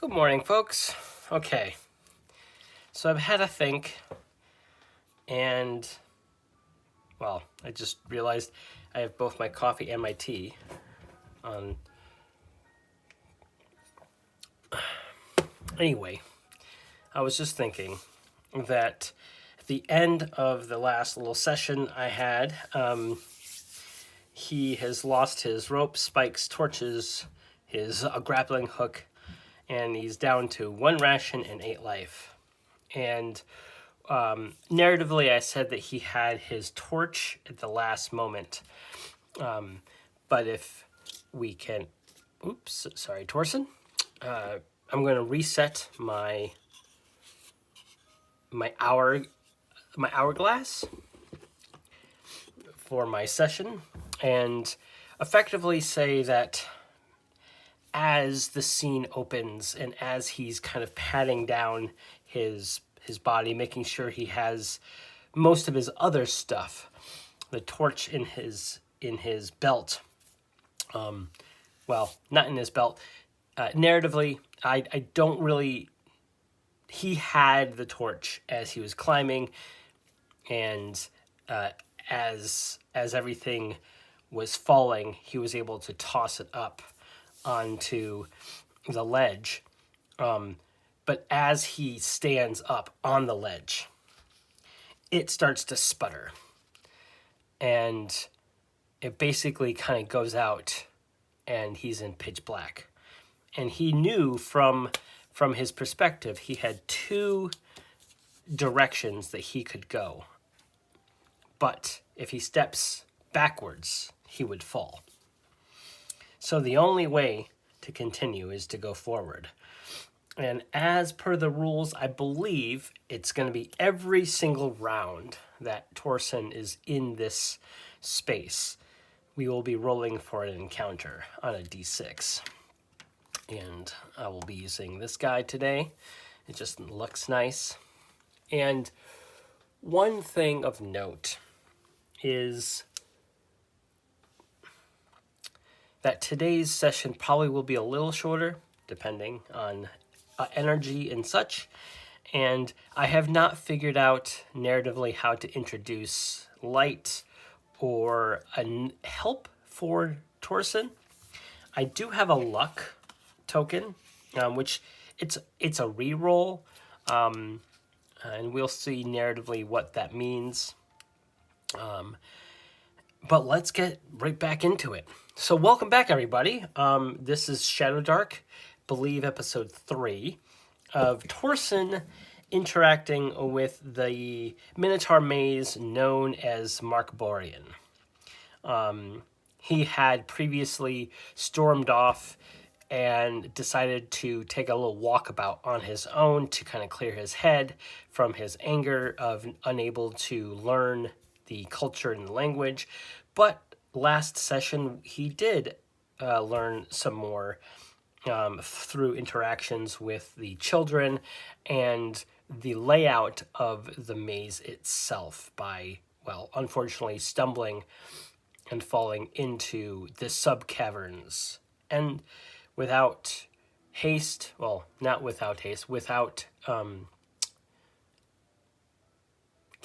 Good morning, folks. Okay, so I've had a think, and, well, I just realized I have both my coffee and my tea on. Anyway, I was just thinking that at the end of the last little session I had, he has lost his rope, spikes, torches, his grappling hook, and he's down to 1 ration and 8 life. And narratively, I said that he had his torch at the last moment. But if we can, oops, sorry, Torsen. I'm going to reset my hourglass for my session, and effectively say that as the scene opens and as he's kind of patting down his body, making sure he has most of his other stuff, the torch in his belt. Well, not in his belt. Narratively, I don't really. He had the torch as he was climbing, and as everything was falling, he was able to toss it up onto the ledge. But as he stands up on the ledge, it starts to sputter. And it basically kind of goes out, and he's in pitch black. And he knew from his perspective, he had 2 directions that he could go. But if he steps backwards, he would fall. So the only way to continue is to go forward. And as per the rules, I believe it's going to be every single round that Torsen is in this space, we will be rolling for an encounter on a d6. And I will be using this guy today. It just looks nice. And one thing of note is that today's session probably will be a little shorter, depending on energy and such. And I have not figured out narratively how to introduce light or help for Torsen. I do have a luck token, which it's a reroll, and we'll see narratively what that means. But let's get right back into it. So welcome back, everybody. This is Shadowdark, believe episode 3 of Torsen interacting with the Minotaur maze known as Marcborian. He had previously stormed off and decided to take a little walkabout on his own to kind of clear his head from his anger of unable to learn the culture and the language. But last session, he did learn some more through interactions with the children and the layout of the maze itself by, well, unfortunately stumbling and falling into the sub-caverns. And without haste, well, not without haste, without, can't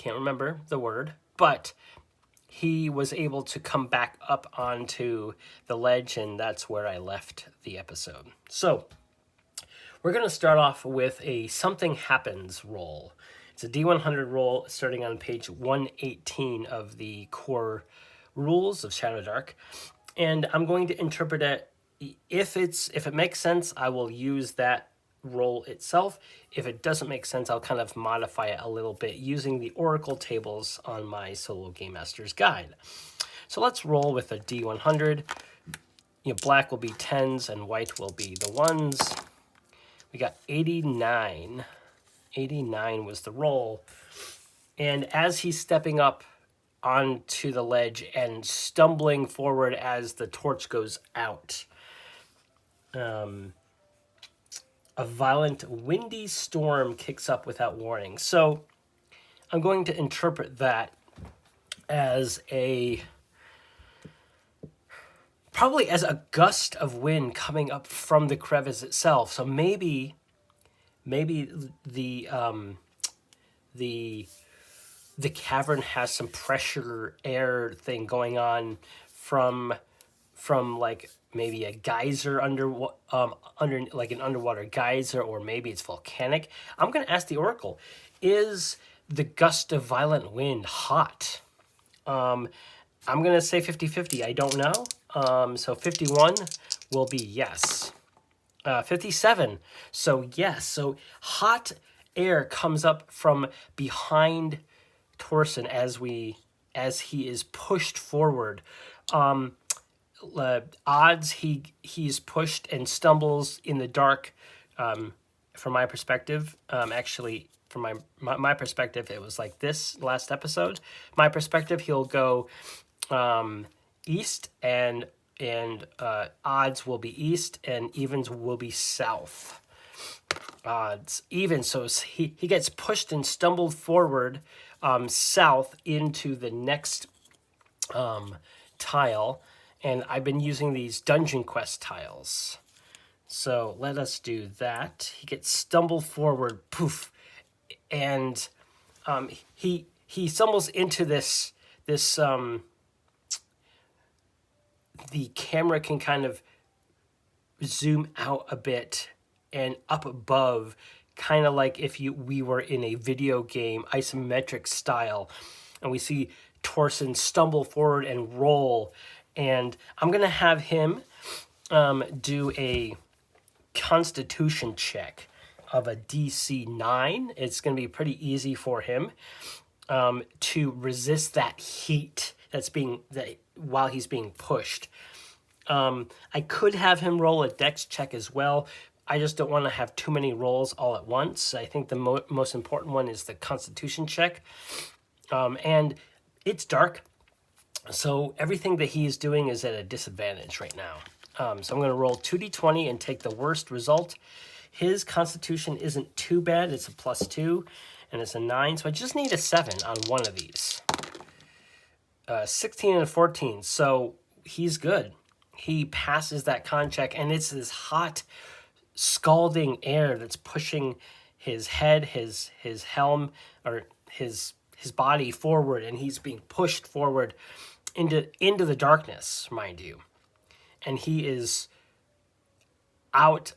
remember the word, but he was able to come back up onto the ledge, and that's where I left the episode. So, we're going to start off with a Something Happens roll. It's a D100 roll starting on page 118 of the core rules of Shadowdark. And I'm going to interpret it. If it makes sense, I will use that roll itself. If it doesn't make sense, I'll kind of modify it a little bit using the oracle tables on my solo game master's guide. So let's roll with a D100. Black will be 10s and white will be the 1s. We got 89. 89 was the roll. And as he's stepping up onto the ledge and stumbling forward as the torch goes out, a violent windy storm kicks up without warning. So I'm going to interpret that as a probably as a gust of wind coming up from the crevice itself. So maybe the the cavern has some pressure air thing going on from like maybe a geyser under like an underwater geyser, or maybe it's volcanic. I'm going to ask the oracle, is the gust of violent wind hot? I'm going to say 50-50. I don't know. So 51 will be yes. 57. So yes. So hot air comes up from behind Torsen as he is pushed forward. Odds he's pushed and stumbles in the dark. From my perspective, actually, from my perspective, it was like this last episode. My perspective, he'll go east, and odds will be east, and evens will be south. Odds even, so he gets pushed and stumbled forward south into the next tile, and I've been using these dungeon quest tiles. So let us do that. He gets stumbled forward, poof, and he stumbles into this the camera can kind of zoom out a bit and up above, kind of like if we were in a video game isometric style, and we see Torsen stumble forward and roll. And I'm gonna have him do a Constitution check of a DC 9. It's gonna be pretty easy for him to resist that heat while he's being pushed. I could have him roll a Dex check as well. I just don't want to have too many rolls all at once. I think the most important one is the Constitution check. And it's dark, so everything that he is doing is at a disadvantage right now. So I'm going to roll 2d20 and take the worst result. His Constitution isn't too bad. It's a +2, and it's a 9. So I just need a 7 on one of these. 16 and a 14. So he's good. He passes that con check, and it's this hot, scalding air that's pushing his head, his helm, or his body forward, and he's being pushed forward into the darkness, mind you. And he is out.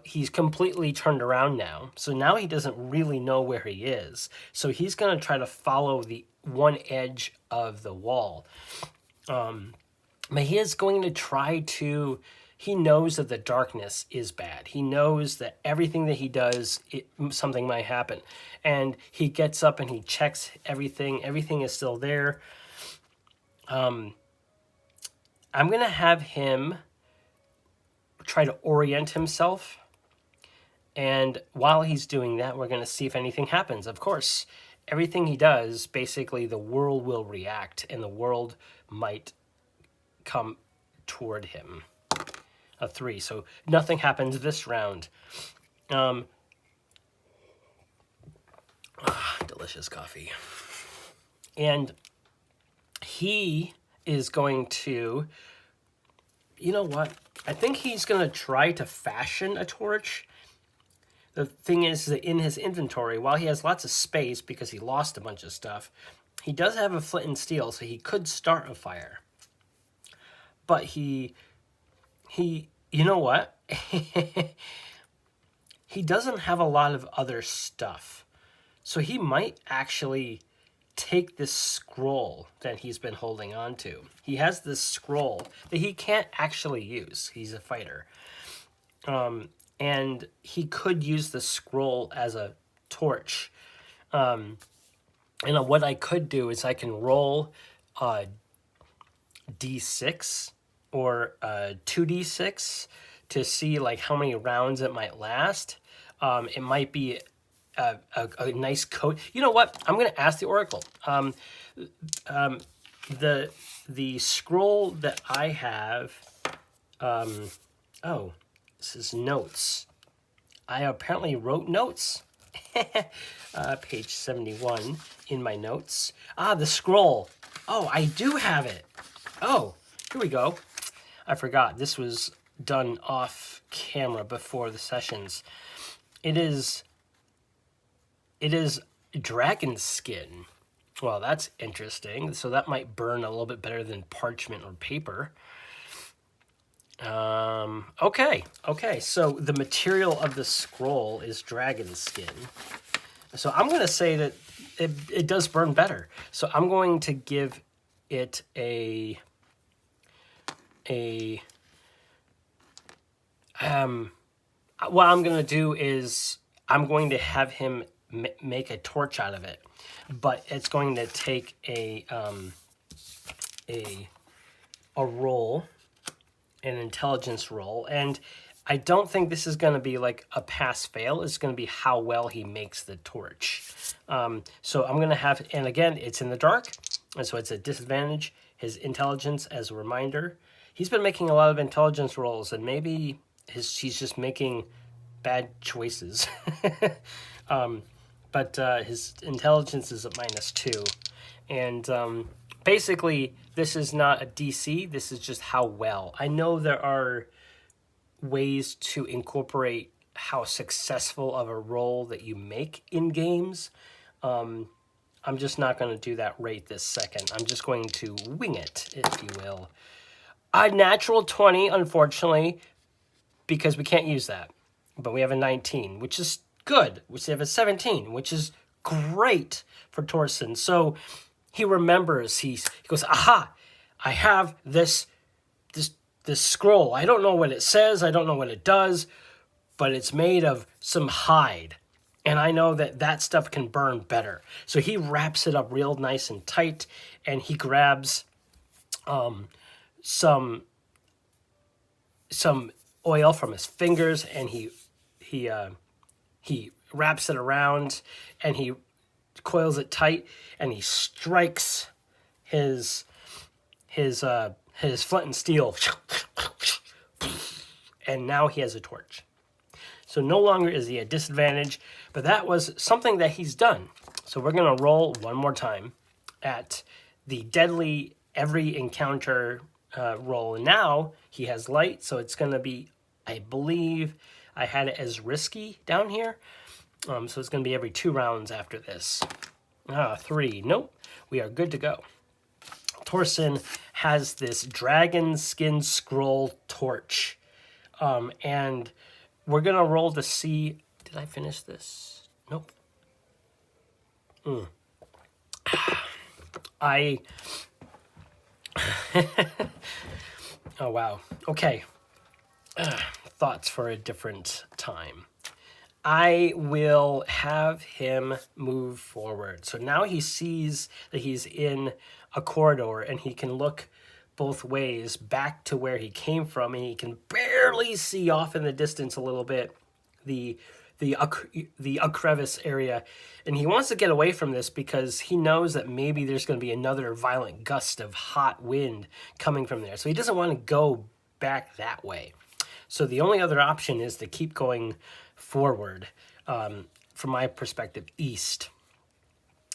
He's completely turned around now. So now he doesn't really know where he is. So he's going to try to follow the one edge of the wall. But he is going to try to... He knows that the darkness is bad. He knows that everything that he does, something might happen. And he gets up and he checks everything. Everything is still there. I'm going to have him try to orient himself. And while he's doing that, we're going to see if anything happens. Of course, everything he does, basically the world will react, and the world might come toward him. A 3, so nothing happens this round. Delicious coffee. And he is going to, you know what? I think he's going to try to fashion a torch. The thing is that in his inventory, while he has lots of space because he lost a bunch of stuff, he does have a flint and steel, so he could start a fire. But he you know what? He doesn't have a lot of other stuff. So he might actually take this scroll that he's been holding on to. He has this scroll that he can't actually use. He's a fighter. And he could use the scroll as a torch. And what I could do is I can roll D6 or 2d6 to see like how many rounds it might last. It might be a nice coat. You know what? I'm going to ask the oracle. The scroll that I have. Oh, this is notes. I apparently wrote notes. Page 71 in my notes. The scroll. Oh, I do have it. Oh, here we go. I forgot. This was done off camera before the sessions. It is dragon skin. Well, that's interesting. So that might burn a little bit better than parchment or paper. Okay. So the material of the scroll is dragon skin. So I'm going to say that it does burn better. So I'm going to give it what I'm going to do is I'm going to have him make a torch out of it, but it's going to take a roll, an intelligence roll, and I don't think this is going to be like a pass-fail. It's going to be how well he makes the torch. So I'm going to have, and again, it's in the dark, and so it's a disadvantage. His intelligence, as a reminder, he's been making a lot of intelligence rolls, and maybe he's just making bad choices. But his intelligence is at -2. And basically, this is not a DC. This is just how well. I know there are ways to incorporate how successful of a roll that you make in games. I'm just not going to do that right this second. I'm just going to wing it, if you will. A natural 20, unfortunately, because we can't use that. But we have a 19, which is good. We have a 17, which is great for Torsen. So he remembers. He goes, aha! I have this scroll. I don't know what it says. I don't know what it does, but it's made of some hide. And I know that stuff can burn better. So he wraps it up real nice and tight, and he grabs some oil from his fingers, and he wraps it around, and he coils it tight, and he strikes his flint and steel, and now he has a torch. So no longer is he at disadvantage, but that was something that he's done. So we're going to roll one more time at the deadly every encounter roll. And now he has light, so it's going to be, I believe I had it as risky down here. So it's going to be every 2 rounds after this. 3. Nope. We are good to go. Torsen has this dragon skin scroll torch. And we're going to roll to see... Did I finish this? Nope. Oh, wow. Okay. Thoughts for a different time. I will have him move forward. So now he sees that he's in a corridor, and he can look both ways back to where he came from, and he can barely see off in the distance a little bit the crevice area. And he wants to get away from this because he knows that maybe there's going to be another violent gust of hot wind coming from there. So he doesn't want to go back that way. So the only other option is to keep going forward, from my perspective, east.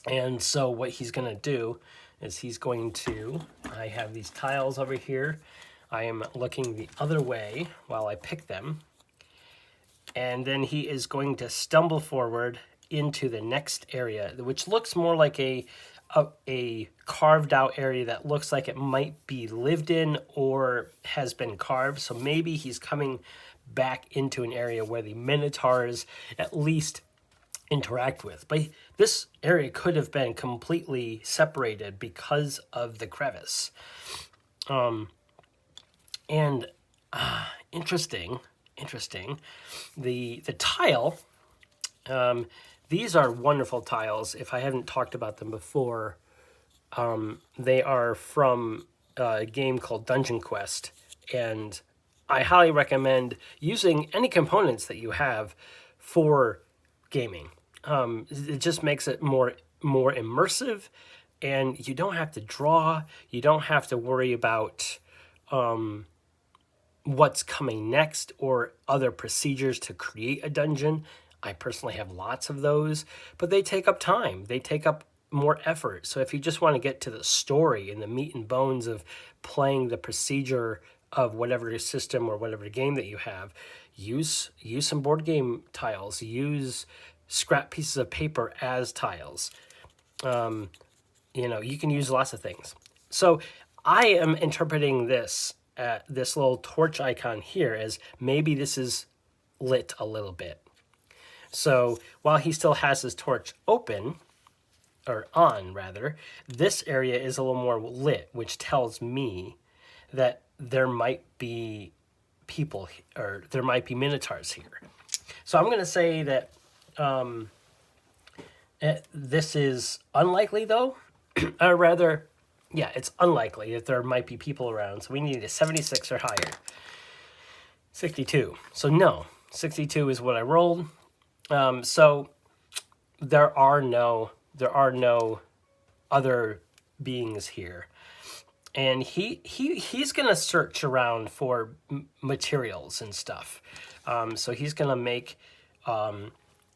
And so what he's going to do is he's going to, I have these tiles over here. I am looking the other way while I pick them. And then he is going to stumble forward into the next area, which looks more like a carved out area that looks like it might be lived in or has been carved. So maybe he's coming back into an area where the Minotaurs at least interact with. But this area could have been completely separated because of the crevice. Interesting. The tile, these are wonderful tiles. If I haven't talked about them before, they are from a game called Dungeon Quest, and I highly recommend using any components that you have for gaming. It just makes it more immersive, and you don't have to draw. You don't have to worry about what's coming next or other procedures to create a dungeon. I personally have lots of those, but they take up time. They take up more effort. So if you just want to get to the story and the meat and bones of playing the procedure of whatever system or whatever game that you have. Use some board game tiles. Use scrap pieces of paper as tiles. You can use lots of things. So I am interpreting this little torch icon here as maybe this is lit a little bit. So while he still has his torch open, or on rather, this area is a little more lit, which tells me that there might be people, or there might be Minotaurs here. So I'm going to say that this is unlikely, though. Or rather, yeah, it's unlikely that there might be people around. So we need a 76 or higher. 62. So no, 62 is what I rolled. So there are no other beings here. And he's going to search around for materials and stuff. So he's going to make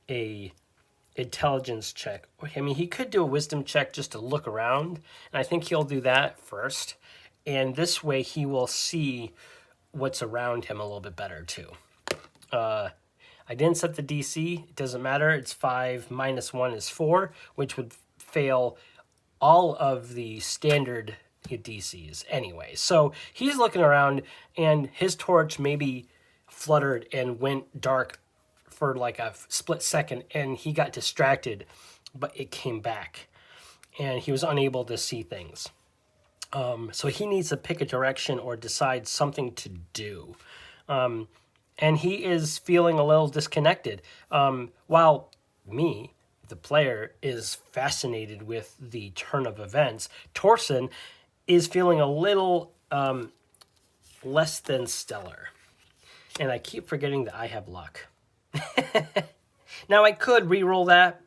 a intelligence check. I mean, he could do a wisdom check just to look around, and I think he'll do that first. And this way he will see what's around him a little bit better too. I didn't set the DC. It doesn't matter. It's 5 minus 1 is 4, which would fail all of the standard DCs anyway. So he's looking around, and his torch maybe fluttered and went dark for like a split second, and he got distracted, but it came back, and he was unable to see things. So he needs to pick a direction or decide something to do. And he is feeling a little disconnected. While me, the player, is fascinated with the turn of events, Torsen is feeling a little less than stellar. And I keep forgetting that I have luck. Now, I could re-roll that,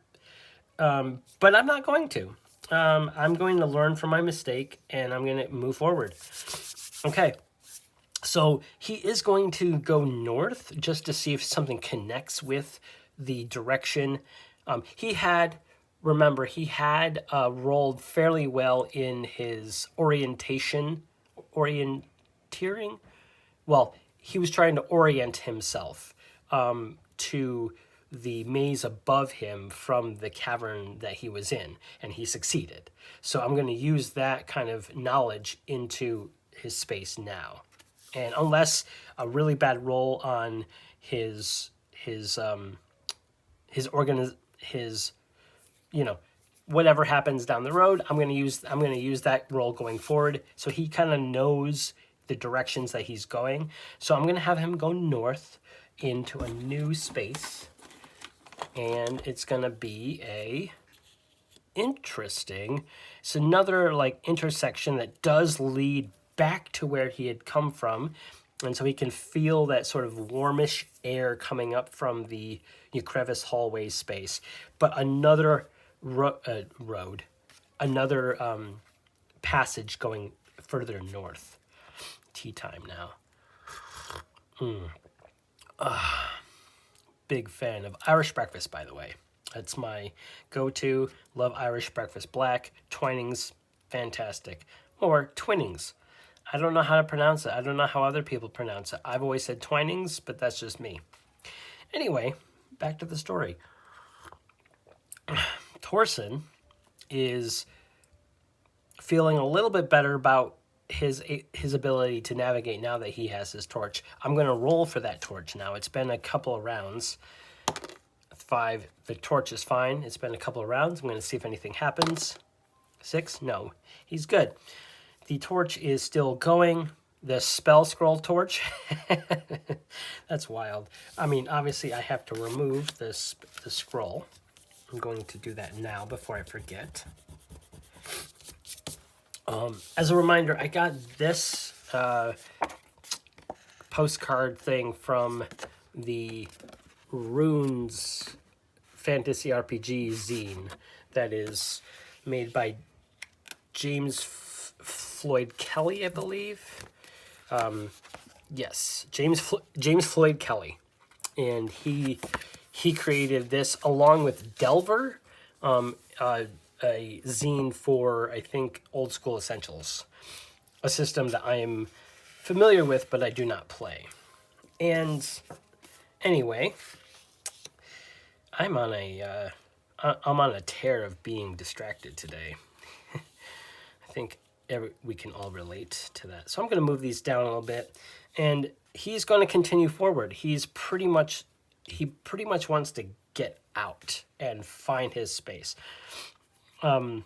but I'm not going to. I'm going to learn from my mistake, and I'm going to move forward. Okay. So he is going to go north just to see if something connects with the direction. He had rolled fairly well in his orienteering. Well, he was trying to orient himself to the maze above him from the cavern that he was in, and he succeeded. So I'm going to use that kind of knowledge into his space now. And unless a really bad roll on his whatever happens down the road, I'm going to use that roll going forward, so he kind of knows the directions that he's going. So I'm going to have him go north into a new space, and it's going to be it's another like intersection that does lead back to where he had come from, and so he can feel that sort of warmish air coming up from the crevice hallway space. But another road, another passage going further north. Tea time now. Big fan of Irish breakfast, by the way. That's my go-to. Love Irish breakfast black. Twinings, fantastic. Or Twinnings. I don't know how to pronounce it. I don't know how other people pronounce it. I've always said Twinings, but that's just me. Anyway, back to the story. Torsen is feeling a little bit better about his ability to navigate now that he has his torch. I'm going to roll for that torch now. It's been a couple of rounds. 5. The torch is fine. It's been a couple of rounds. I'm going to see if anything happens. 6. No. He's good. The torch is still going. The spell scroll torch. That's wild. I mean, obviously, I have to remove the scroll. I'm going to do that now before I forget. As a reminder, I got this postcard thing from the Runes Fantasy RPG zine that is made by James Floyd Kelly, I believe. Yes, James Floyd Kelly, and he created this along with Delver, a zine for, I think, Old School Essentials, a system that I am familiar with, but I do not play. And anyway, I'm on a tear of being distracted today. I think we can all relate to that. So I'm going to move these down a little bit, and he's going to continue forward. He pretty much wants to get out and find his space. I'm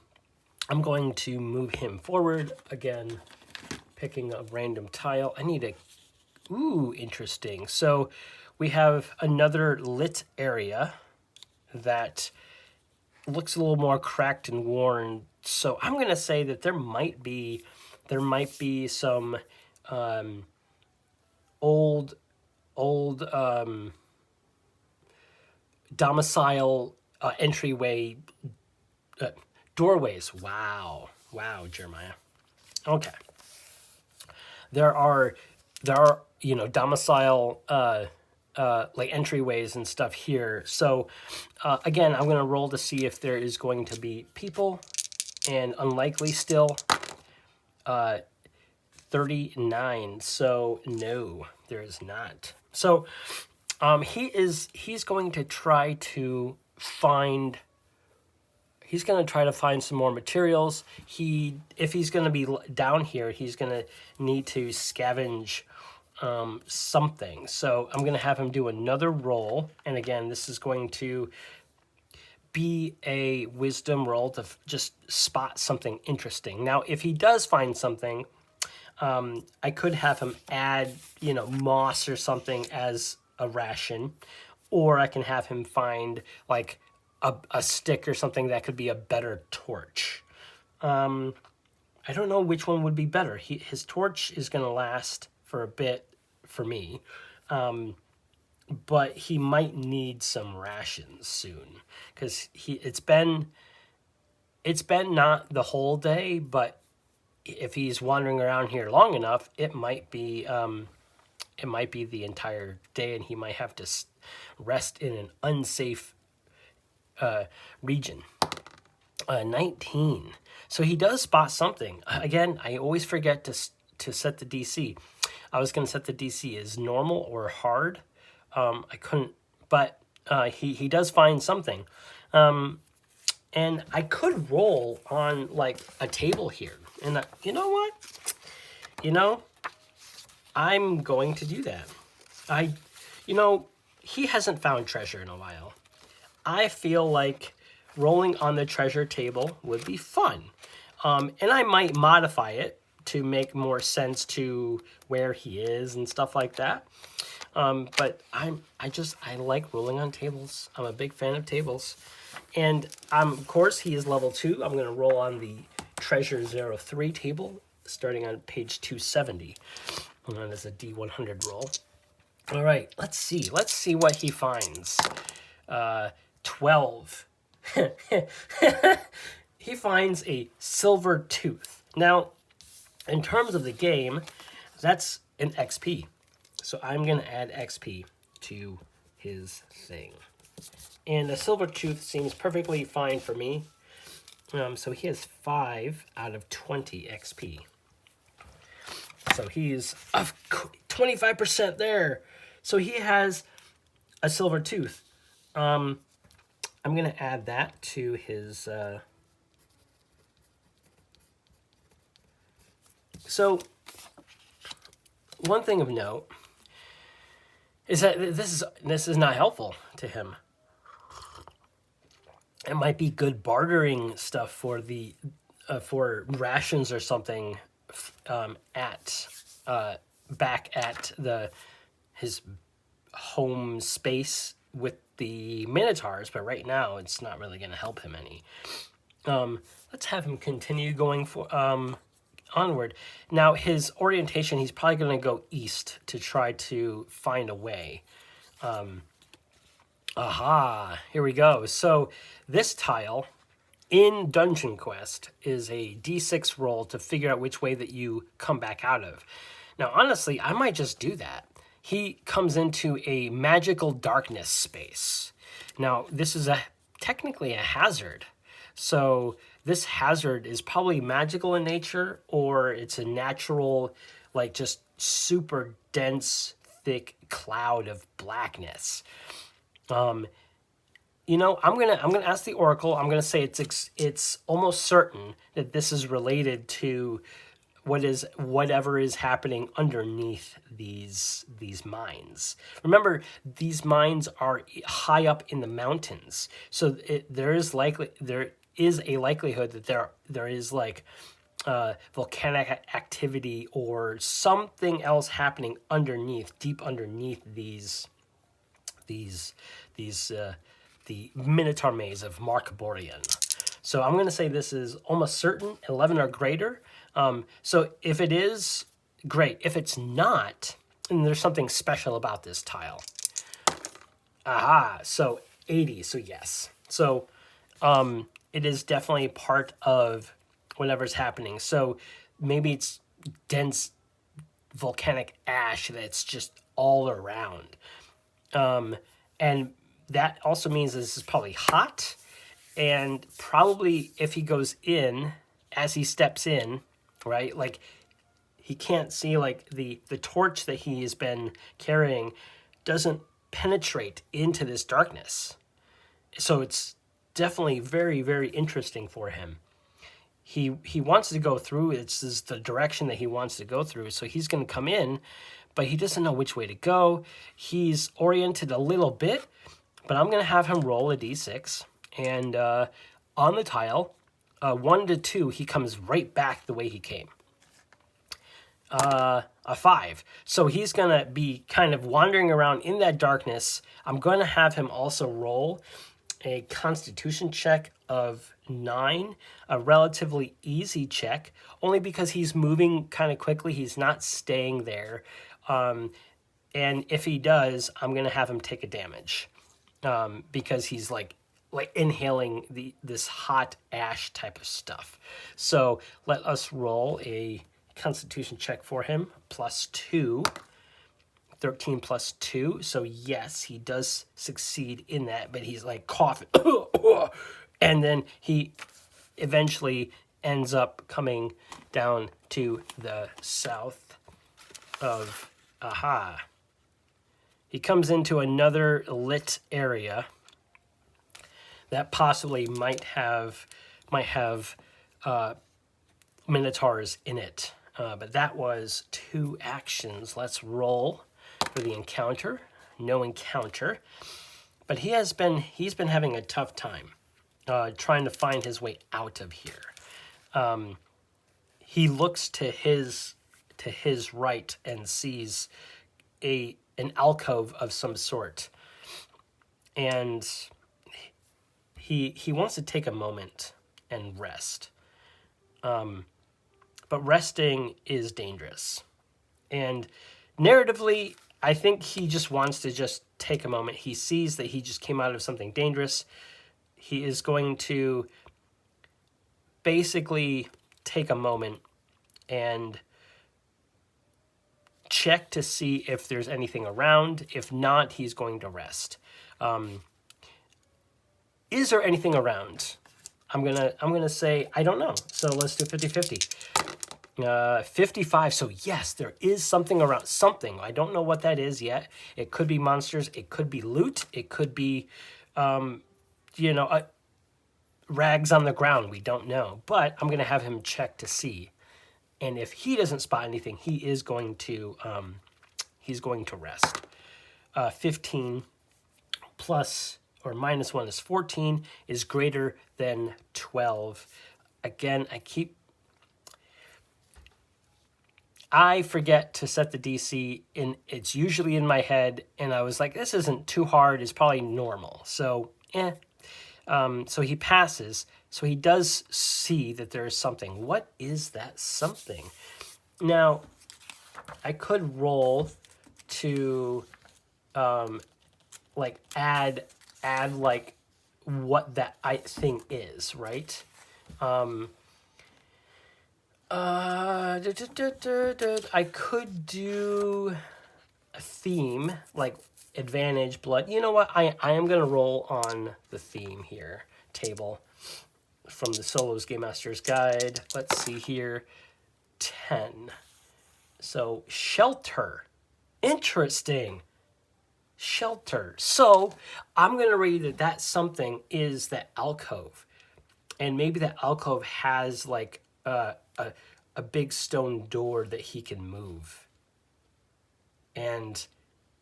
going to move him forward again, picking a random tile. I need a... Ooh, interesting. So we have another lit area that looks a little more cracked and worn. So I'm going to say that there might be some old domicile entryway doorways. Wow, Jeremiah. Okay. There are domicile like entryways and stuff here. So again, I'm going to roll to see if there is going to be people, and unlikely still. 39. So no, there is not. So he's going to try to find. He's going to try to find some more materials. If he's going to be down here, he's going to need to scavenge something. So I'm going to have him do another roll. And again, this is going to be a wisdom roll to just spot something interesting. Now, if he does find something, I could have him add, moss or something as a ration. Or I can have him find, like, a stick or something that could be a better torch. I don't know which one would be better. His torch is going to last for a bit for me, but he might need some rations soon, because it's been not the whole day, but if he's wandering around here long enough, it might be the entire day, and he might have to rest in an unsafe region. 19. So he does spot something. Again, I always forget to set the DC. I was going to set the DC as normal or hard. I couldn't, but he does find something. And I could roll on like a table here. And you know what? I'm going to do that. He hasn't found treasure in a while. I feel like rolling on the treasure table would be fun. And I might modify it to make more sense to where he is and stuff like that. But I like rolling on tables. I'm a big fan of tables. And of course, he is level 2. I'm going to roll on the Treasure 03 table, starting on page 270. And that is a D100 roll. All right, let's see. Let's see what he finds. 12. He finds a silver tooth. Now, in terms of the game, that's an XP. So I'm going to add XP to his thing. And a silver tooth seems perfectly fine for me. So he has 5 out of 20 XP. So he's 25% there. So he has a silver tooth. I'm going to add that to his... So, one thing of note is that this is not helpful to him. It might be good bartering stuff for the for rations or something back at his home space with the Minotaurs, but right now it's not really going to help him any. Let's have him continue going for onward. Now his orientation, he's probably going to go east to try to find a way. Here we go. So this tile in Dungeon Quest is a D6 roll to figure out which way that you come back out of. Now, honestly, I might just do that. He comes into a magical darkness space. Now, this is technically a hazard. So this hazard is probably magical in nature, or it's a natural, like, just super dense, thick cloud of blackness. You know, I'm gonna ask the Oracle. I'm gonna say it's almost certain that this is related to whatever is happening underneath these mines. Remember, these mines are high up in the mountains, so there is a likelihood that there is like volcanic activity or something else happening underneath, deep underneath the Minotaur maze of Marcborian. So I'm going to say this is almost certain 11 or greater. So if it is, great. If it's not, then there's something special about this tile. Aha, so 80, so yes. So it is definitely part of whatever's happening. So maybe it's dense volcanic ash that's just all around. And that also means this is probably hot. And probably if he goes in, as he steps in, right, like he can't see, like the torch that he has been carrying doesn't penetrate into this darkness. So it's definitely very, very interesting for him. He wants to go through. It's the direction that he wants to go through. So he's going to come in, but he doesn't know which way to go. He's oriented a little bit, but I'm going to have him roll a d6. And on the tile, 1 to 2, he comes right back the way he came. A 5. So he's going to be kind of wandering around in that darkness. I'm going to have him also roll a constitution check of 9, a relatively easy check, only because he's moving kind of quickly. He's not staying there. And if he does, I'm going to have him take a damage because he's like inhaling this hot ash type of stuff. So let us roll a constitution check for him, +2. 13 plus 2, so yes, he does succeed in that, but he's like coughing. And then he eventually ends up coming down to the south of Aha. He comes into another lit area that possibly might have Minotaurs in it. But that was 2 actions. Let's roll for the encounter. No encounter. But he's been having a tough time trying to find his way out of here. He looks to his right and sees an alcove of some sort. And he wants to take a moment and rest. But resting is dangerous. And narratively, I think he just wants to just take a moment. He sees that he just came out of something dangerous. He is going to basically take a moment and check to see if there's anything around. If not, he's going to rest. Is there anything around? I'm gonna say I don't know. So let's do 50-50. 55. So yes, there is something around. Something. I don't know what that is yet. It could be monsters. It could be loot. It could be, rags on the ground. We don't know. But I'm gonna have him check to see. And if he doesn't spot anything, he is going to rest. 15 plus or minus 1 is 14 is greater than 12. Again, I forget to set the DC in. It's usually in my head, and I was like, this isn't too hard. It's probably normal. So, so he passes. So he does see that there is something. What is that something? Now, I could roll to, add like what that thing is, right? I could do a theme, like advantage, blood. You know what? I am going to roll on the theme here. Table from the Solos Game Master's Guide. Let's see here. 10. So shelter. Interesting. Shelter. So I'm going to read that something is that alcove. And maybe that alcove has like a big stone door that he can move. And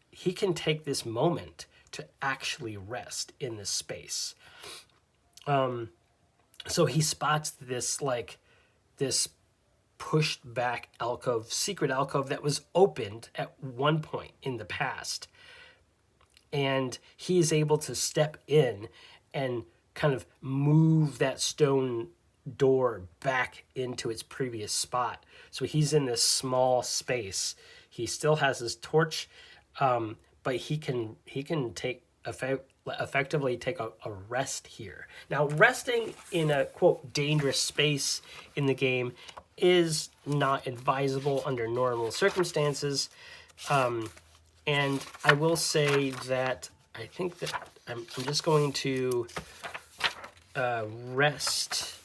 he can take this moment to actually rest in this space. So he spots this pushed back alcove, secret alcove that was opened at one point in the past. And he is able to step in and kind of move that stone door back into its previous spot. So he's in this small space. He still has his torch, but he can take effectively take a rest here. Now, resting in a quote dangerous space in the game is not advisable under normal circumstances. And I will say that I think that I'm just going to rest,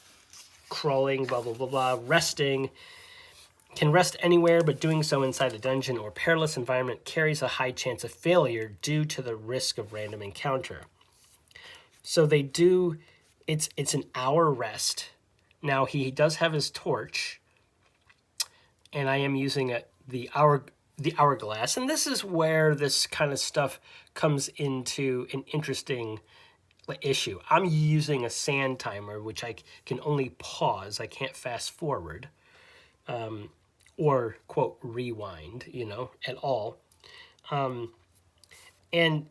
crawling, blah, blah, blah, blah, resting. Can rest anywhere, but doing so inside a dungeon or perilous environment carries a high chance of failure due to the risk of random encounter. So they do, it's an hour rest. Now he does have his torch, and I am using the hourglass, and this is where this kind of stuff comes into an interesting issue. I'm using a sand timer, which I can only pause. I can't fast forward. Or, quote, rewind, at all. And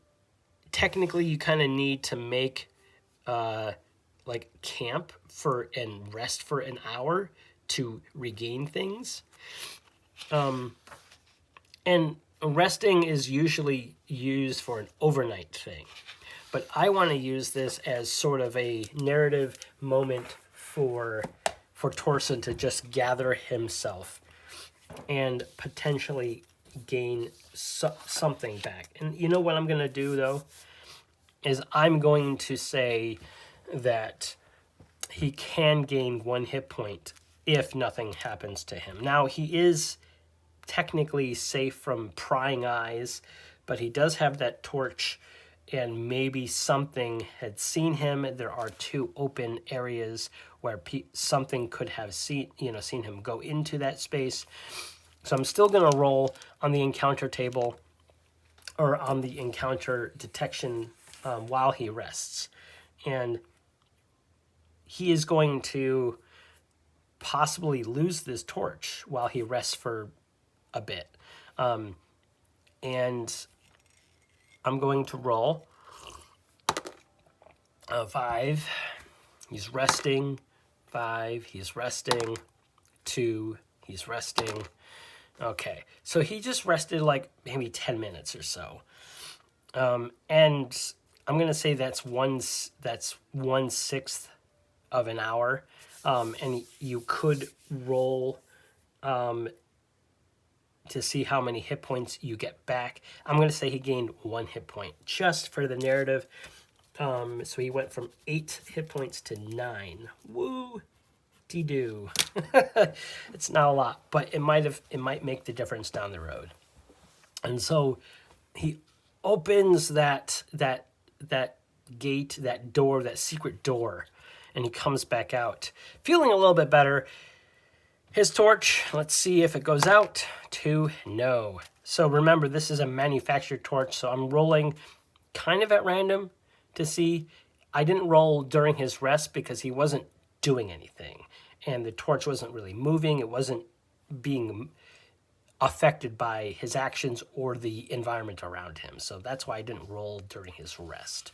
technically you kind of need to make, camp and rest for an hour to regain things. And resting is usually used for an overnight thing. But I want to use this as sort of a narrative moment for Torsen to just gather himself and potentially gain something back. And you know what I'm going to do, though? Is I'm going to say that he can gain 1 hit point if nothing happens to him. Now, he is technically safe from prying eyes, but he does have that torch, and maybe something had seen him. There are 2 open areas where something could have seen him go into that space. So I'm still going to roll on the encounter table or on the encounter detection while he rests. And he is going to possibly lose this torch while he rests for a bit. And I'm going to roll a 5. He's resting. 5. He's resting. 2. He's resting. Okay, so he just rested like maybe 10 minutes or so. And I'm going to say that's 1/6 of an hour. And you could roll to see how many hit points you get back. I'm going to say he gained 1 hit point just for the narrative. So he went from 8 hit points to 9. Woo! Dee-doo. It's not a lot, but it might make the difference down the road. And so he opens that gate, that door, that secret door, and he comes back out, feeling a little bit better. His torch, let's see if it goes out. 2, no. So remember, this is a manufactured torch, so I'm rolling kind of at random to see. I didn't roll during his rest because he wasn't doing anything, and the torch wasn't really moving. It wasn't being affected by his actions or the environment around him. So that's why I didn't roll during his rest.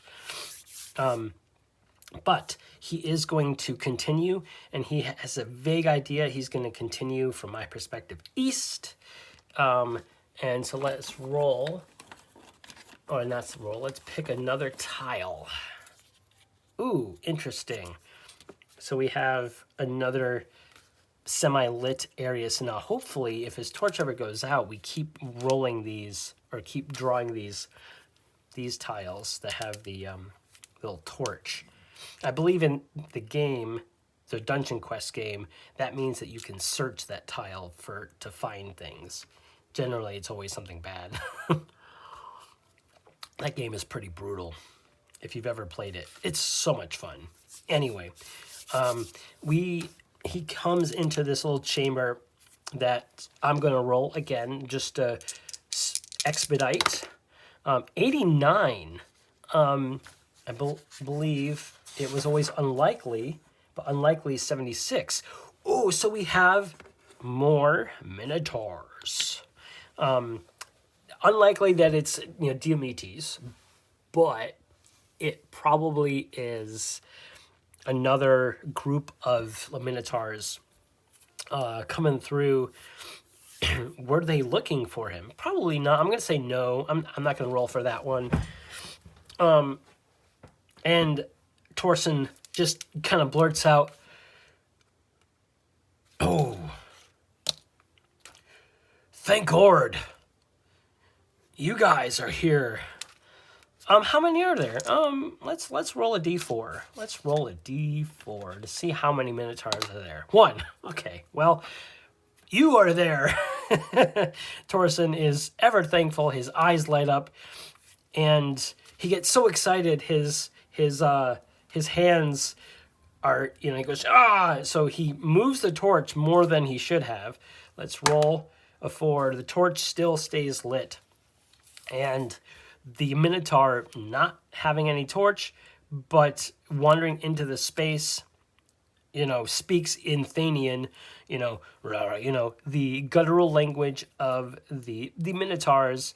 But he is going to continue, and he has a vague idea. He's going to continue, from my perspective, east. And so let's roll. Or not roll. Let's pick another tile. Ooh, interesting. So we have another semi-lit area. So now hopefully if his torch ever goes out, we keep rolling these, or keep drawing these tiles that have the little torch. I believe in the game, the Dungeon Quest game, that means that you can search that tile to find things. Generally, it's always something bad. That game is pretty brutal. If you've ever played it, it's so much fun. Anyway, he comes into this little chamber that I'm going to roll again just to expedite. 89. I believe it was always unlikely, but unlikely 76. Oh, so we have more Minotaurs. Unlikely that it's Diomedes, but it probably is another group of Minotaurs coming through. Were they looking for him? Probably not. I'm going to say no. I'm not going to roll for that one. And Torsen just kind of blurts out, "Oh, thank God, you guys are here. How many are there? Let's roll a d4. Let's roll a d4 to see how many Minotaurs are there. 1. Okay, well, you are there." Torsen is ever thankful. His eyes light up, and he gets so excited. His hands are, he goes, "Ah!" So he moves the torch more than he should have. Let's roll a 4. The torch still stays lit, and the Minotaur not having any torch, but wandering into the space, speaks in Thanian, the guttural language of the Minotaurs,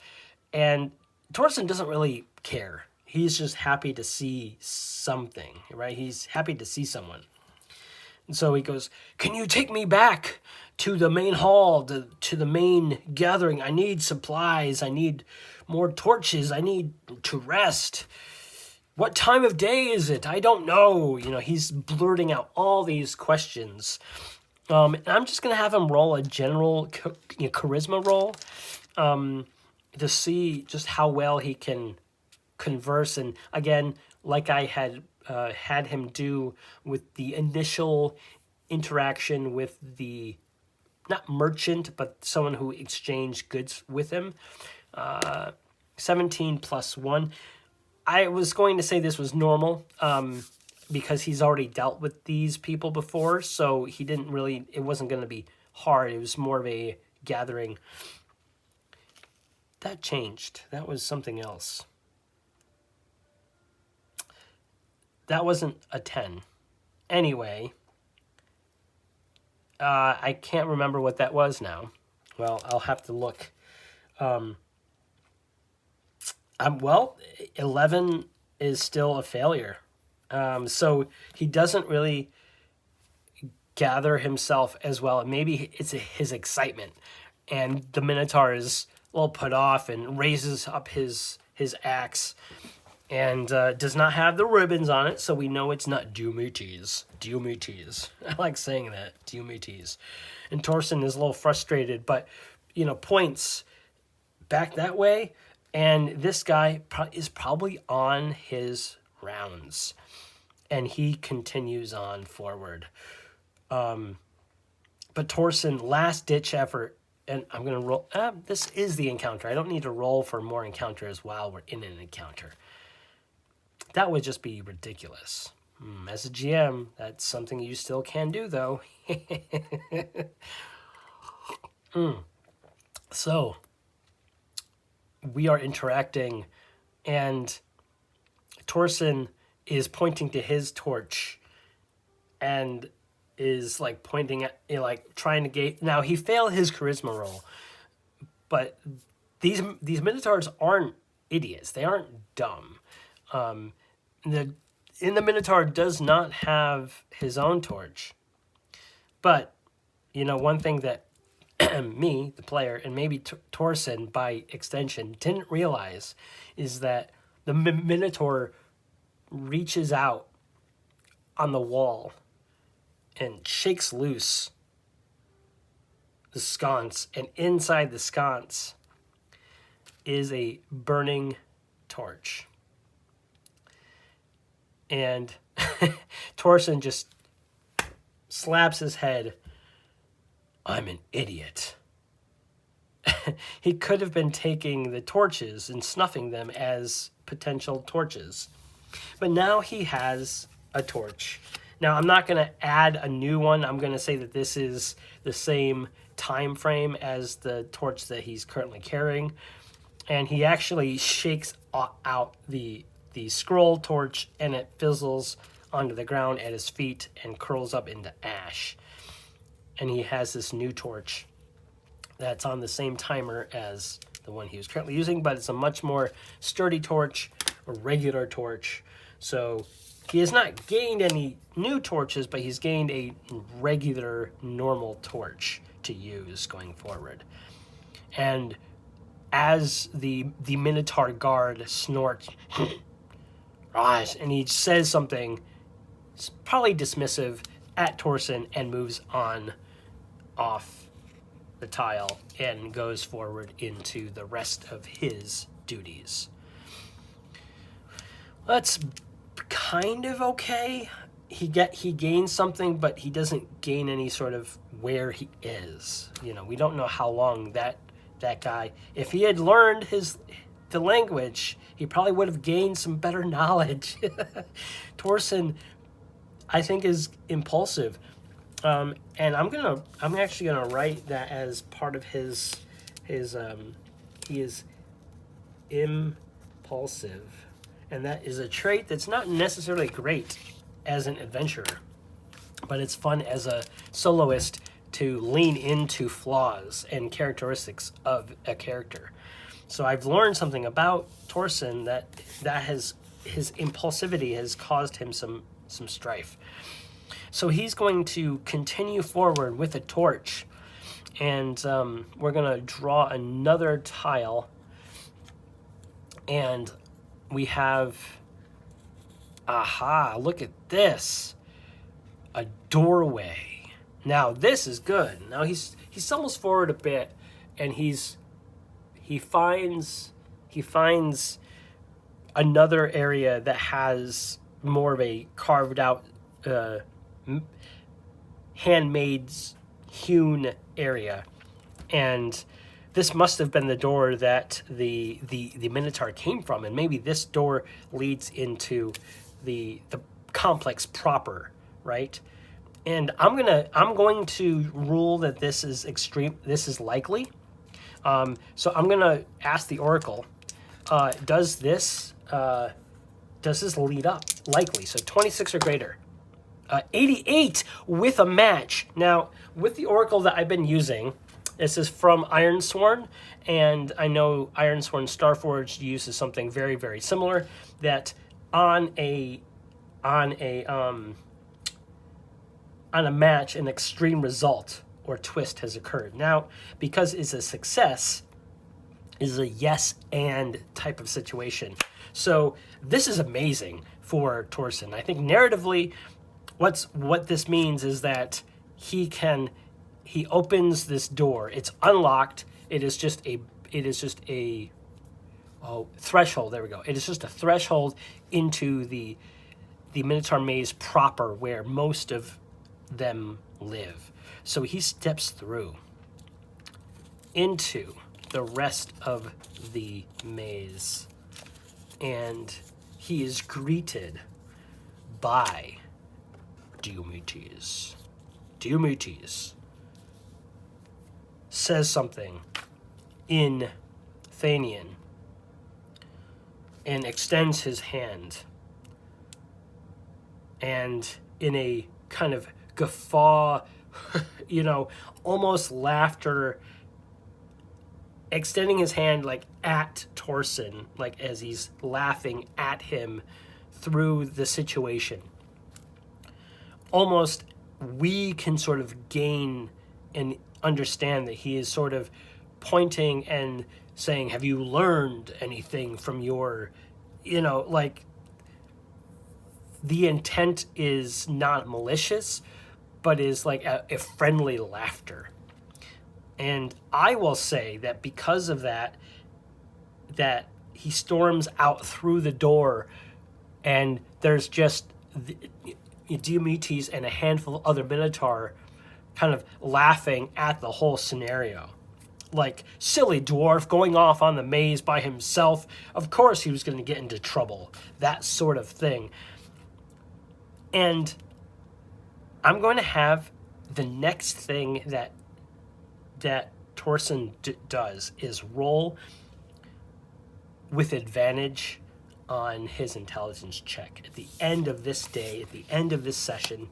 and Torsen doesn't really care. He's just happy to see something, right? He's happy to see someone. And so he goes, "Can you take me back to the main hall, to the main gathering? I need supplies. I need more torches. I need to rest. What time of day is it? I don't know." He's blurting out all these questions. And I'm just going to have him roll a general charisma roll to see just how well he can converse. And again, like I had had him do with the initial interaction with the, not merchant, but someone who exchanged goods with him. 17 plus 1. I was going to say this was normal because he's already dealt with these people before, so he didn't really, it wasn't going to be hard. It was more of a gathering. That changed. That was something else. That wasn't a 10. Anyway, I can't remember what that was now. Well, I'll have to look. Well, 11 is still a failure. So he doesn't really gather himself as well. Maybe it's his excitement. And the Minotaur is a little put off and raises up his axe and does not have the ribbons on it, so we know it's not Diomedes. Diomedes. I like saying that, Diomedes. And Torsen is a little frustrated, but, points back that way. And this guy is probably on his rounds. And he continues on forward. But Torsen, last-ditch effort, and I'm going to roll. This is the encounter. I don't need to roll for more encounters while we're in an encounter. That would just be ridiculous. As a GM, that's something you still can do, though. So, we are interacting, and Torsen is pointing to his torch and is pointing at, trying to gauge. Now, he failed his charisma roll, but these Minotaurs aren't idiots. They aren't dumb. The Minotaur does not have his own torch, but one thing that me, the player, and maybe Torsen by extension didn't realize is that the Minotaur reaches out on the wall and shakes loose the sconce, and inside the sconce is a burning torch. And Torsen just slaps his head. I'm an idiot. He could have been taking the torches and snuffing them as potential torches. But now he has a torch. Now, I'm not going to add a new one. I'm going to say that this is the same time frame as the torch that he's currently carrying. And he actually shakes out the scroll torch, and it fizzles onto the ground at his feet and curls up into ash. And he has this new torch that's on the same timer as the one he was currently using, but it's a much more sturdy torch, a regular torch. So he has not gained any new torches, but he's gained a regular, normal torch to use going forward. And as the Minotaur guard snorts, and he says something probably dismissive at Torsen and moves on off the tile and goes forward into the rest of his duties. That's kind of okay. He gains something, but he doesn't gain any sort of where he is. You know, we don't know how long that guy, if he had learned the language, he probably would have gained some better knowledge. Torsen, I think, is impulsive. And I'm actually gonna write that as part of his he is impulsive, and that is a trait that's not necessarily great as an adventurer, but it's fun as a soloist to lean into flaws and characteristics of a character. So I've learned something about Torsen that has his impulsivity has caused him some strife. So he's going to continue forward with a torch, and we're going to draw another tile, and we have, look at this, a doorway. Now this is good. Now he stumbles forward a bit, and he finds another area that has more of a carved out handmade hewn area, and this must have been the door that the Minotaur came from, and maybe this door leads into the complex proper, right? And I'm going to rule that this is likely. So I'm gonna ask the Oracle, does this lead up? Likely. So 26 or greater. 88 with a match. Now, with the Oracle that I've been using, this is from Ironsworn, and I know Ironsworn Starforged uses something very, very similar, that on a match, an extreme result or twist has occurred. Now, because it's a success, is a yes and type of situation. So this is amazing for Torsen. I think narratively, what this means is that he opens this door. It's unlocked. It is just a threshold. There we go. It is just a threshold into the Minotaur maze proper, where most of them live. So he steps through into the rest of the maze, and he is greeted by Diomedes. Diomedes says something in Thanian and extends his hand, and in a kind of guffaw, almost laughter, extending his hand like at Torsen, like as he's laughing at him through the situation. Almost we can sort of gain and understand that he is sort of pointing and saying, have you learned anything from your, like, the intent is not malicious, but is like a friendly laughter. And I will say that because of that he storms out through the door, and there's just Diomedes and a handful of other Minotaur kind of laughing at the whole scenario. Like, silly dwarf going off on the maze by himself. Of course he was going to get into trouble. That sort of thing. And I'm going to have the next thing that Torsen does is roll with advantage on his intelligence check. At the end of this day, at the end of this session,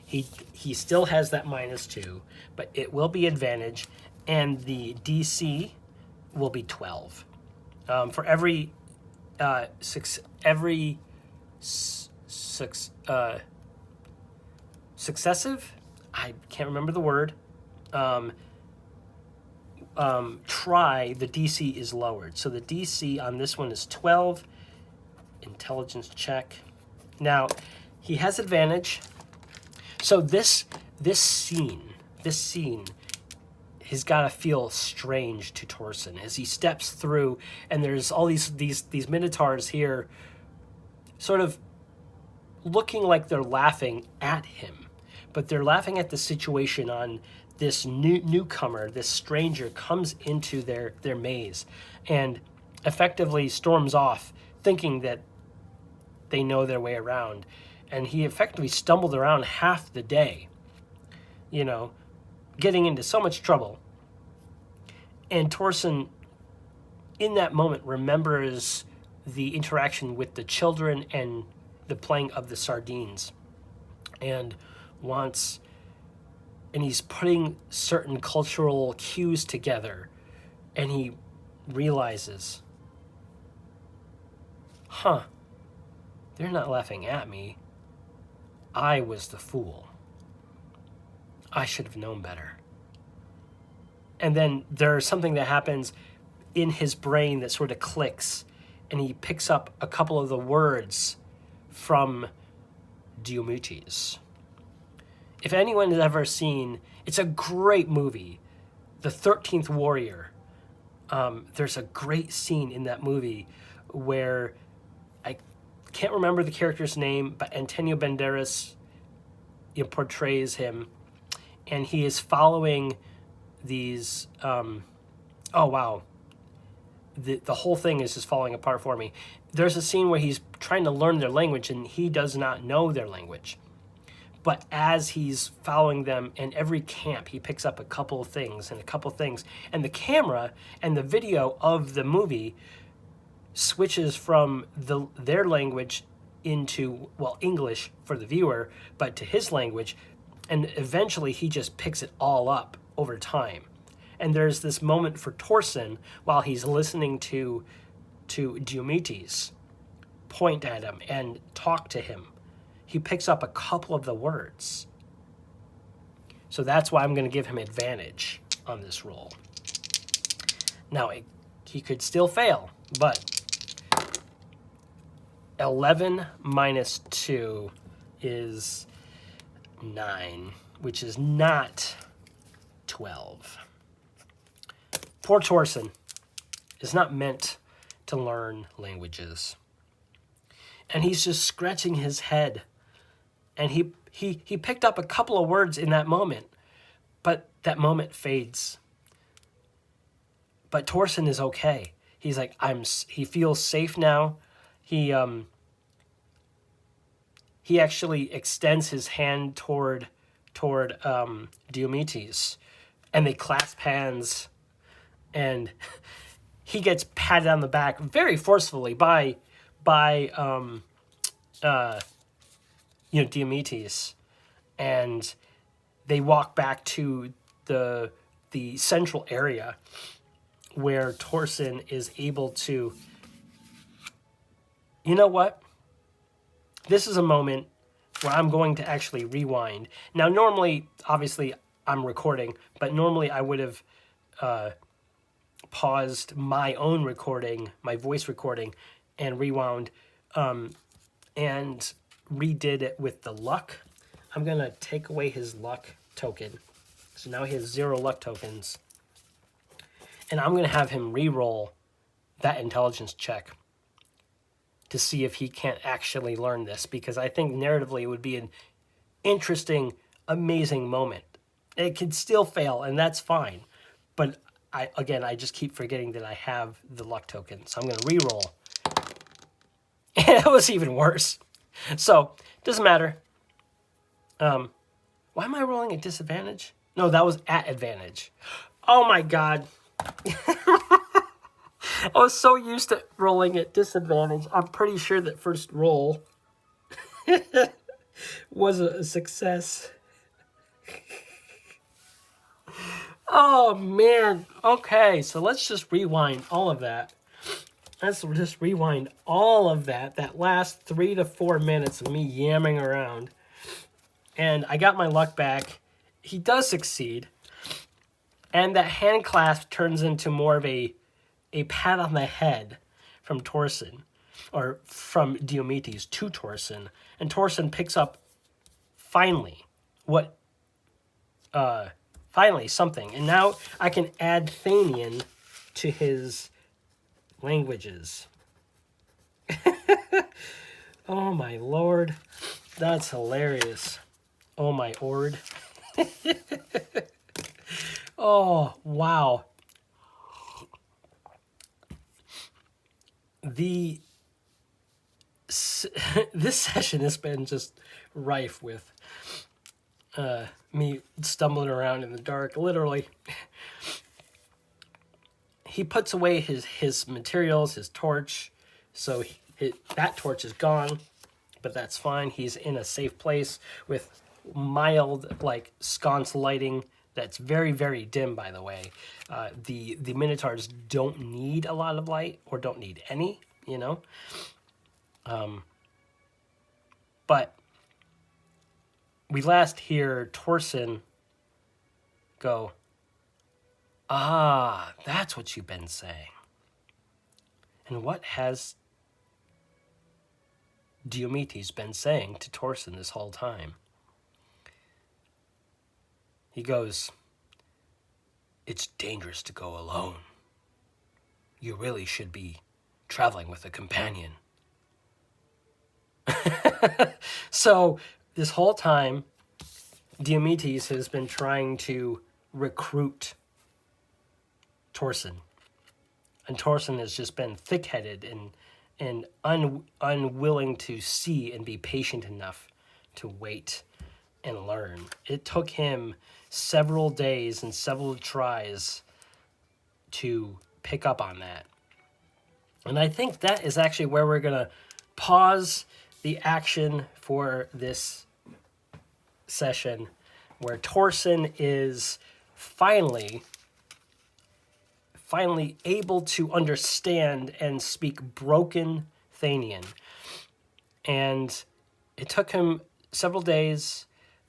he still has that -2, but it will be advantage, and the DC will be 12. For every successive, I can't remember the word, try, the DC is lowered. So the DC on this one is 12. Intelligence check. Now, he has advantage. So this scene has got to feel strange to Torsen as he steps through, and there's all these Minotaurs here sort of looking like they're laughing at him, but they're laughing at the situation on this newcomer, this stranger comes into their maze and effectively storms off thinking that they know their way around. And he effectively stumbled around half the day, getting into so much trouble. And Torsen, in that moment, remembers the interaction with the children and the playing of the sardines, and he's putting certain cultural cues together, and he realizes, they're not laughing at me. I was the fool. I should have known better. And then there's something that happens in his brain that sort of clicks, and he picks up a couple of the words from Diomedes. If anyone has ever seen, it's a great movie, The 13th Warrior. There's a great scene in that movie where I can't remember the character's name, but Antonio Banderas portrays him, and he is following these. The whole thing is just falling apart for me. There's a scene where he's trying to learn their language, and he does not know their language. But as he's following them in every camp, he picks up a couple of things. And the camera and the video of the movie switches from their language into, English for the viewer, but to his language. And eventually he just picks it all up over time. And there's this moment for Torsen while he's listening to Diomedes point at him and talk to him. He picks up a couple of the words. So that's why I'm going to give him advantage on this roll. Now, he could still fail, but 11 minus 2 is 9, which is not 12. Poor Torsen is not meant to learn languages. And he's just scratching his head. And he picked up a couple of words in that moment, but that moment fades. But Torsen is okay. He's like, he feels safe now. He actually extends his hand toward Diomedes, and they clasp hands, and he gets patted on the back very forcefully by Diomedes, and they walk back to the central area where Torsen is able to, you know what? This is a moment where I'm going to actually rewind. Now, normally, obviously, I'm recording, but normally I would have paused my own recording, my voice recording, and rewound and redid it with the luck. I'm going to take away his luck token. So now he has 0 luck tokens. And I'm going to have him re-roll that intelligence check. to see if he can't actually learn this, because I think narratively it would be an interesting, amazing moment. It could still fail, and that's fine. But I just keep forgetting that I have the luck token, so I'm going to re-roll. And it was even worse. So, doesn't matter. Why am I rolling at disadvantage? No, that was at advantage. Oh my god. I was so used to rolling at disadvantage. I'm pretty sure that first roll was a success. Oh man. Okay, so let's just rewind all of that. Let's just rewind all of that. That last 3 to 4 minutes of me yamming around. And I got my luck back. He does succeed. And that hand clasp turns into more of a pat on the head from Torsen, or from Diomedes to Torsen. And Torsen picks up finally finally something. And now I can add Thanian to his languages. Oh my lord. That's hilarious. Oh my ord. Oh, wow. This session has been just rife with me stumbling around in the dark, literally. He puts away his materials, his torch, so that torch is gone, but that's fine. He's in a safe place with mild, like, sconce lighting that's very, very dim, by the way. The Minotaurs don't need a lot of light, or don't need any, you know? But we last hear Torsen go, "Ah, that's what you've been saying." And what has Diomedes been saying to Torsen this whole time? He goes, "It's dangerous to go alone. You really should be traveling with a companion." So this whole time, Diomedes has been trying to recruit Torsen. And Torsen has just been thick-headed and unwilling to see and be patient enough to wait and learn. It took him several days and several tries to pick up on that. And I think that is actually where we're going to pause the action for this session, where Torsen is finally able to understand and speak broken Thanian. And it took him several days,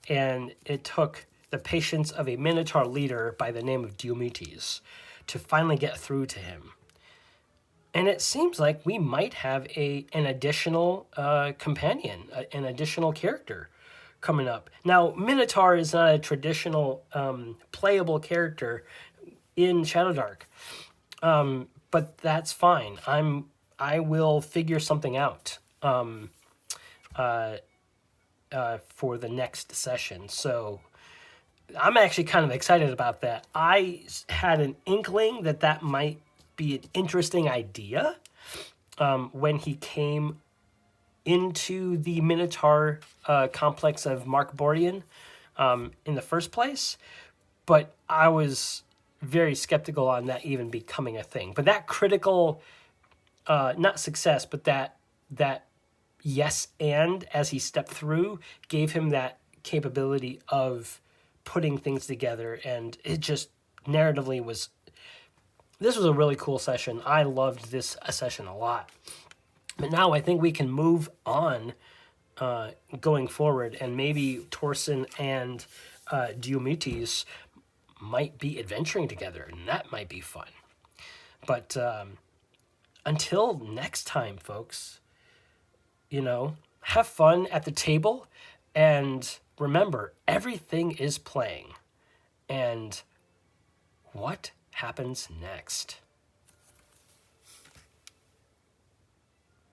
and it took the patience of a Minotaur leader by the name of Diomedes to finally get through to him. And it seems like we might have an additional companion, an additional character coming up. Now, Minotaur is not a traditional playable character in Shadowdark, but that's fine. I will figure something out for the next session. So I'm actually kind of excited about that. I had an inkling that might be an interesting idea when he came into the Minotaur complex of Marcborian in the first place, but I was very skeptical on that even becoming a thing. But that critical, not success, but that yes and as he stepped through gave him that capability of putting things together, and it just narratively was. This was a really cool session. I loved this session a lot. But now I think we can move on going forward, and maybe Torsen and Diomedes might be adventuring together, and that might be fun. But until next time, folks, have fun at the table, and remember, everything is playing. And what happens next?